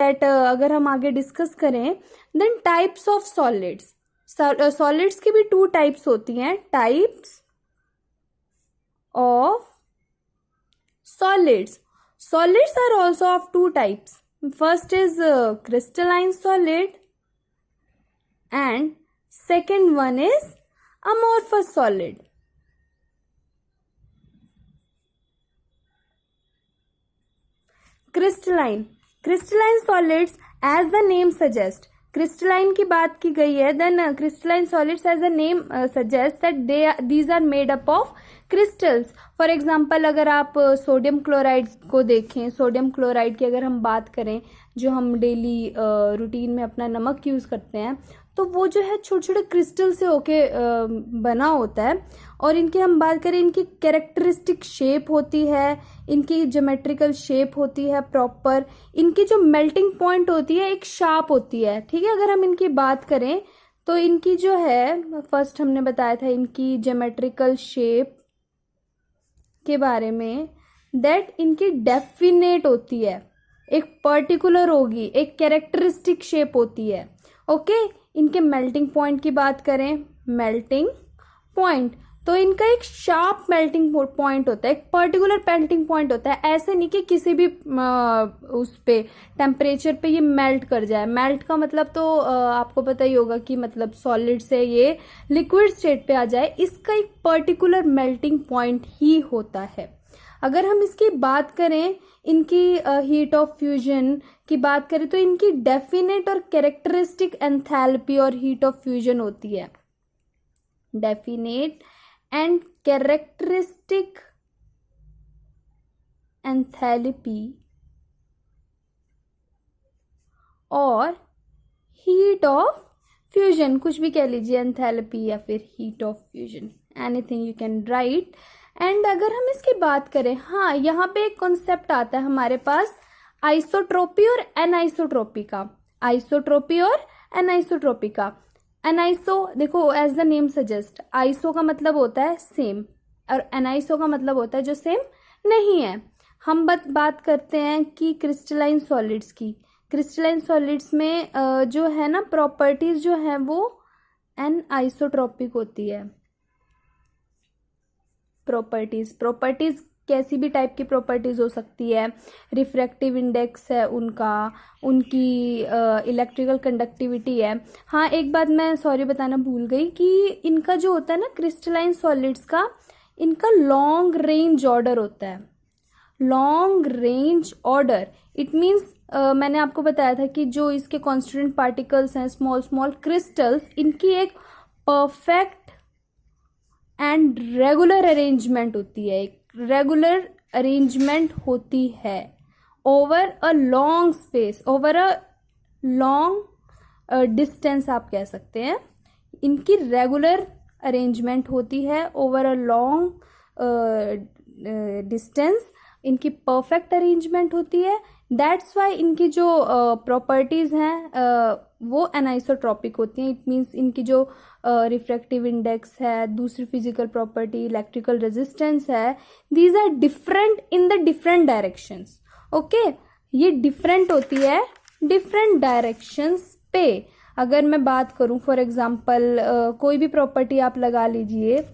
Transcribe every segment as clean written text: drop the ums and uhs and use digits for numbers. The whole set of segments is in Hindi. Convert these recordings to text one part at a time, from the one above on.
दैट अगर हम आगे डिस्कस करें, then types of solids, solids की भी टू टाइप्स होती हैं, types of solids. Solids are also of two types. First is crystalline solid and second one is amorphous solid. Crystalline solids, as the name suggests, crystalline की बात की गई है, then crystalline solids as the name suggests that these are made up of crystals. For example अगर आप सोडियम क्लोराइड को देखें, सोडियम क्लोराइड की अगर हम बात करें, जो हम डेली रूटीन में अपना नमक यूज़ करते हैं, तो वो जो है छोटे छोटे क्रिस्टल से होके बना होता है। और इनकी हम बात करें, इनकी कैरेक्टरिस्टिक शेप होती है, इनकी ज्योमेट्रिकल शेप होती है प्रॉपर, इनकी जो मेल्टिंग पॉइंट होती है एक शार्प होती है। ठीक है, अगर हम इनकी बात करें तो इनकी जो है, फर्स्ट हमने बताया था इनकी ज्योमेट्रिकल शेप के बारे में, दैट इनकी डेफिनेट होती है, एक पर्टिकुलर होगी, एक कैरेक्टरिस्टिक शेप होती है। ओके, इनके मेल्टिंग पॉइंट की बात करें, मेल्टिंग पॉइंट, तो इनका एक शार्प मेल्टिंग पॉइंट होता है, एक पर्टिकुलर मेल्टिंग पॉइंट होता है। ऐसे नहीं कि किसी भी उस पे टेम्परेचर पे ये मेल्ट कर जाए। मेल्ट का मतलब तो आपको पता ही होगा कि मतलब सॉलिड से ये लिक्विड स्टेट पे आ जाए, इसका एक पर्टिकुलर मेल्टिंग पॉइंट ही होता है। अगर हम इसकी बात करें, इनकी हीट ऑफ फ्यूजन की बात करें, तो इनकी डेफिनेट और कैरेक्टरिस्टिक एंथैल्पी और हीट ऑफ फ्यूजन होती है। डेफिनेट एंड कैरेक्टरिस्टिक एंथैल्पी और हीट ऑफ फ्यूजन, कुछ भी कह लीजिए, एंथैल्पी या फिर heat of fusion, anything you can write. And अगर हम इसकी बात करें, हाँ, यहाँ पे एक कॉन्सेप्ट आता है हमारे पास आइसोट्रोपी और एनाइसोट्रोपी का। आइसोट्रोपी और एनाइसोट्रोपी का। एनाइसो, देखो as the name suggest, iso का मतलब होता है सेम और एनाइसो का मतलब होता है जो सेम नहीं है। हम बात करते हैं कि क्रिस्टलाइन सॉलिड्स की। क्रिस्टलाइन सॉलिड्स में जो है ना प्रॉपर्टीज जो है वो एनाइसोट्रोपिक होती है। प्रॉपर्टीज कैसी भी टाइप की प्रॉपर्टीज हो सकती है, रिफ्रैक्टिव इंडेक्स है उनका, उनकी इलेक्ट्रिकल कंडक्टिविटी है। हाँ, एक बात मैं सॉरी बताना भूल गई कि इनका जो होता है ना क्रिस्टलाइन सॉलिड्स का, इनका लॉन्ग रेंज ऑर्डर होता है। Long range order it means, मैंने आपको बताया था कि जो इसके कॉन्स्टिट्यूएंट पार्टिकल्स हैं, स्मॉल स्मॉल क्रिस्टल्स, इनकी एक परफेक्ट एंड रेगुलर अरेंजमेंट होती है, एक रेगुलर अरेंजमेंट होती है over a long space, over a long distance आप कह सकते हैं। इनकी रेगुलर अरेंजमेंट होती है ओवर अ लॉन्ग डिस्टेंस, इनकी परफेक्ट अरेंजमेंट होती है। दैट्स वाई इनकी जो प्रॉपर्टीज हैं वो एनाइसोट्रॉपिक होती हैं। इट मीन्स इनकी जो रिफ्रैक्टिव इंडेक्स है, दूसरी फिजिकल प्रॉपर्टी, इलेक्ट्रिकल रेजिस्टेंस है, these are different in the different directions. Okay, ये डिफरेंट होती है डिफरेंट डायरेक्शंस पे। अगर मैं बात करूं, फॉर एग्जांपल कोई भी प्रॉपर्टी आप लगा लीजिए,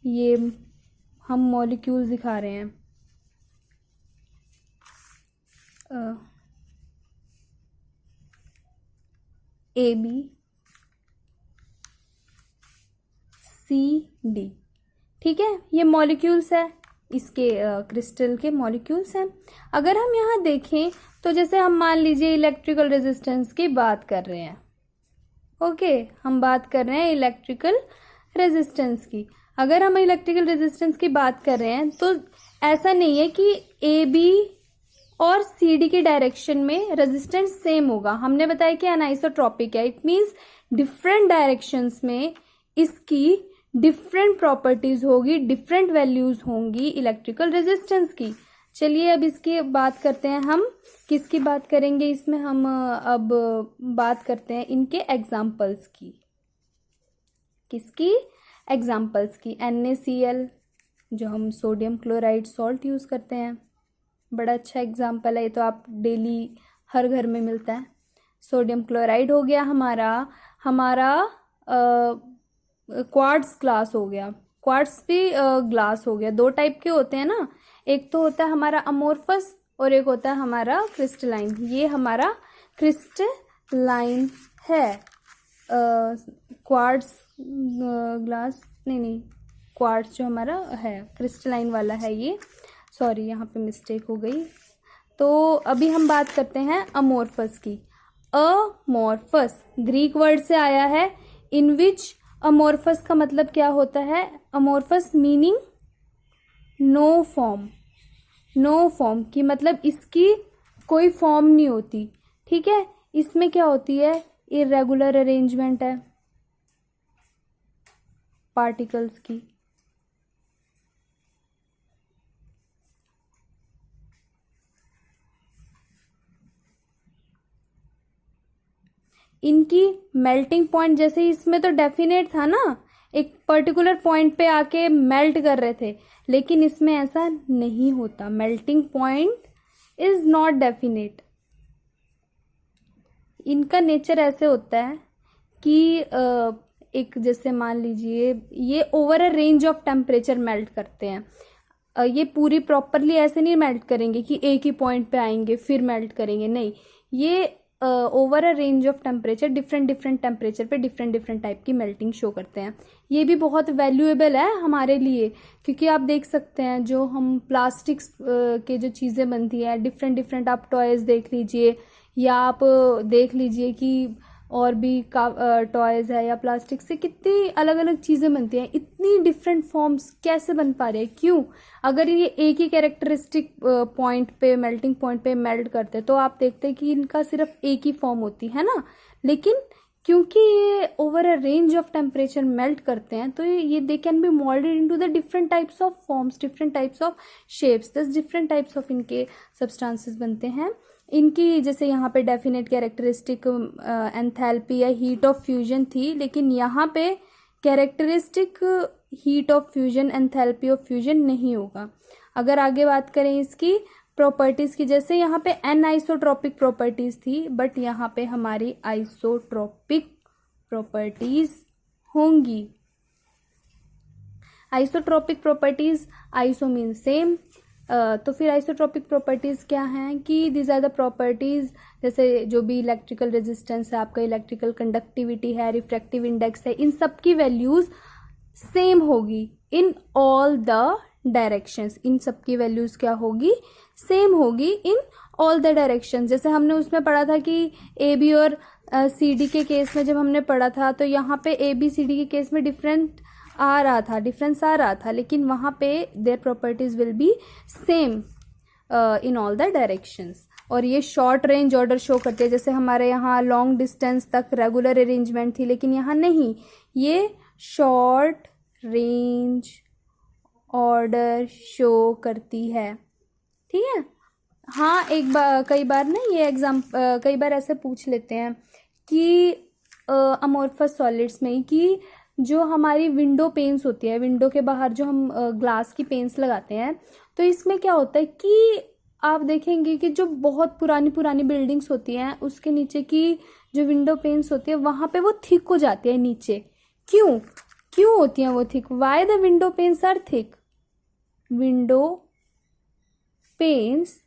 ये हम मॉलिक्यूल्स दिखा रहे हैं, ए बी सी डी, ठीक है, ये मॉलिक्यूल्स है, इसके क्रिस्टल के मॉलिक्यूल्स हैं। अगर हम यहाँ देखें तो जैसे हम मान लीजिए इलेक्ट्रिकल रेजिस्टेंस की बात कर रहे हैं। ओके, हम बात कर रहे हैं इलेक्ट्रिकल रेजिस्टेंस की। अगर हम इलेक्ट्रिकल रेजिस्टेंस की बात कर रहे हैं तो ऐसा नहीं है कि ए बी और सी डी की डायरेक्शन में रेजिस्टेंस सेम होगा। हमने बताया कि एनाइसोट्रॉपिक है, इट मीन्स डिफरेंट डायरेक्शंस में इसकी डिफरेंट प्रॉपर्टीज होगी, डिफरेंट वैल्यूज होंगी इलेक्ट्रिकल रेजिस्टेंस की। चलिए अब इसकी बात करते हैं, हम किसकी बात करेंगे इसमें, हम अब बात करते हैं इनके एग्जाम्पल्स की। किसकी? एग्जाम्पल्स की। NaCl, जो हम सोडियम क्लोराइड सॉल्ट यूज करते हैं, बड़ा अच्छा एग्जाम्पल है, ये तो आप डेली हर घर में मिलता है। सोडियम क्लोराइड हो गया हमारा क्वार्ट्ज ग्लास हो गया। क्वार्ट्ज भी ग्लास हो गया। दो टाइप के होते हैं ना, एक तो होता है हमारा अमोर्फस और एक होता है हमारा क्रिस्टलाइन। ये हमारा क्रिस्टलाइन है। क्वार्ट्ज ग्लास नहीं, क्वार्ट्ज जो हमारा है क्रिस्टलाइन वाला है ये। सॉरी, यहाँ पे मिस्टेक हो गई। तो अभी हम बात करते हैं अमोर्फस की। अमोर्फस ग्रीक वर्ड से आया है, इन विच अमोर्फस का मतलब क्या होता है? Amorphous meaning no form. No form की मतलब इसकी कोई फॉर्म नहीं होती, ठीक है। इसमें क्या होती है? इर्रेगुलर अरेंजमेंट है पार्टिकल्स की। इनकी मेल्टिंग पॉइंट, जैसे इसमें तो डेफिनेट था ना, एक पर्टिकुलर पॉइंट पे आके मेल्ट कर रहे थे, लेकिन इसमें ऐसा नहीं होता। Melting point is not definite. इनका नेचर ऐसे होता है कि एक जैसे मान लीजिए ये over a range of temperature melt करते हैं। ये पूरी प्रॉपरली ऐसे नहीं मेल्ट करेंगे कि एक ही पॉइंट पे आएंगे फिर मेल्ट करेंगे, नहीं। ये over a range of temperature, different different temperature पे डिफरेंट डिफरेंट टाइप की मेल्टिंग शो करते हैं। ये भी बहुत वैल्यूएबल है हमारे लिए, क्योंकि आप देख सकते हैं जो हम प्लास्टिक्स के जो चीज़ें बनती है, डिफरेंट डिफरेंट आप टॉयज़ देख लीजिए, या आप देख लीजिए कि और भी टॉयज़ है या प्लास्टिक से कितनी अलग अलग चीज़ें बनती हैं। इतनी डिफरेंट फॉर्म्स कैसे बन पा रहे हैं? क्यों? अगर ये एक ही कैरेक्टरिस्टिक पॉइंट पे, मेल्टिंग पॉइंट पे मेल्ट करते तो आप देखते कि इनका सिर्फ एक ही फॉर्म होती है ना, लेकिन क्योंकि ये over a range of temperature melt करते हैं तो ये they can be moulded into the different types of forms, different types of shapes. दस डिफरेंट टाइप्स ऑफ इनके सब्सटेंसेस बनते हैं। इनकी जैसे यहाँ पे डेफिनेट कैरेक्टरिस्टिक एंथैल्पी या हीट ऑफ फ्यूजन थी, लेकिन यहाँ पे characteristic heat of fusion, enthalpy of fusion नहीं होगा। अगर आगे बात करें इसकी प्रॉपर्टीज की, जैसे यहाँ पे एनआइसोट्रॉपिक प्रॉपर्टीज थी, बट यहाँ पे हमारी आइसोट्रॉपिक प्रॉपर्टीज होंगी। Isotropic properties, iso mean same, तो फिर आइसोट्रॉपिक प्रॉपर्टीज क्या हैं कि दीज आर द प्रॉपर्टीज, जैसे जो भी इलेक्ट्रिकल रेजिस्टेंस है आपका, इलेक्ट्रिकल कंडक्टिविटी है, रिफ्रैक्टिव इंडेक्स है, इन सब की वैल्यूज सेम होगी इन ऑल द डायरेक्शंस। इन सब की वैल्यूज क्या होगी? सेम होगी इन ऑल द डायरेक्शन। जैसे हमने उसमें पढ़ा था कि ए बी और सी डी के केस में जब हमने पढ़ा था, तो यहाँ पे ए बी सी डी के केस में डिफरेंस आ रहा था, लेकिन वहाँ पे their properties will be same in all the directions. और ये शॉर्ट रेंज ऑर्डर शो करते हैं। जैसे हमारे यहाँ लॉन्ग डिस्टेंस तक रेगुलर अरेंजमेंट थी, लेकिन यहाँ नहीं, ये शॉर्ट रेंज ऑर्डर शो करती है, ठीक है। हाँ, एक बार कई बार ना ये कई बार ऐसे पूछ लेते हैं कि अमोर्फस सॉलिड्स में कि जो हमारी विंडो पेन्स होती है, विंडो के बाहर जो हम ग्लास की पेन्स लगाते हैं, तो इसमें क्या होता है कि आप देखेंगे कि जो बहुत पुरानी पुरानी बिल्डिंग्स होती हैं उसके नीचे की जो विंडो पेन्स होती है वहाँ पे वो थिक हो जाती है नीचे। क्यों होती हैं वो thick? Why the window panes are thick? Window panes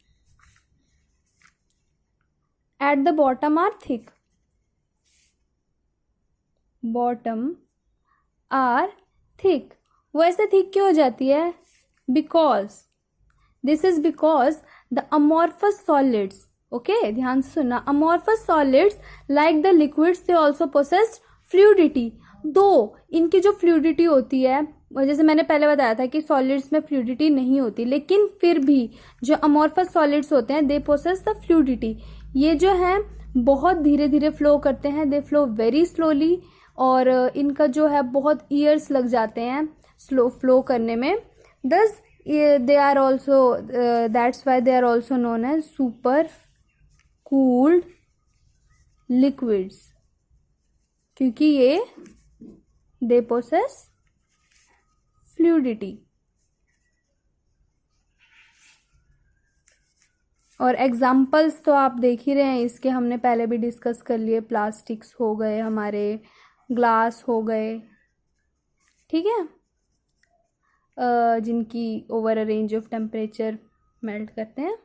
at the bottom are thick. Bottom are thick. वो ऐसे थिक क्यों हो जाती है? This is because the amorphous solids, okay, ध्यान से सुनना, amorphous solids like the liquids they also possess fluidity. दो इनकी जो फ्लूइडिटी होती है, जैसे मैंने पहले बताया था कि सॉलिड्स में फ्लूइडिटी नहीं होती, लेकिन फिर भी जो अमोर्फस सॉलिड्स होते हैं दे पोसेस द फ्लूइडिटी। ये जो है बहुत धीरे धीरे फ्लो करते हैं, दे फ्लो वेरी स्लोली, और इनका जो है बहुत ईयर्स लग जाते हैं स्लो फ्लो करने में। Thus they are also, that's why they are also known as super cooled liquids, क्योंकि ये दे पोसेस फ्लूइडिटी। और एग्जाम्पल्स तो आप देख ही रहे हैं इसके, हमने पहले भी डिस्कस कर लिए। प्लास्टिक्स हो गए हमारे, ग्लास हो गए, ठीक है, जिनकी over a range of temperature melt करते हैं।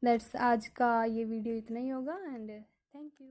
दैट्स आज का ये वीडियो इतना ही होगा एंड थैंक यू।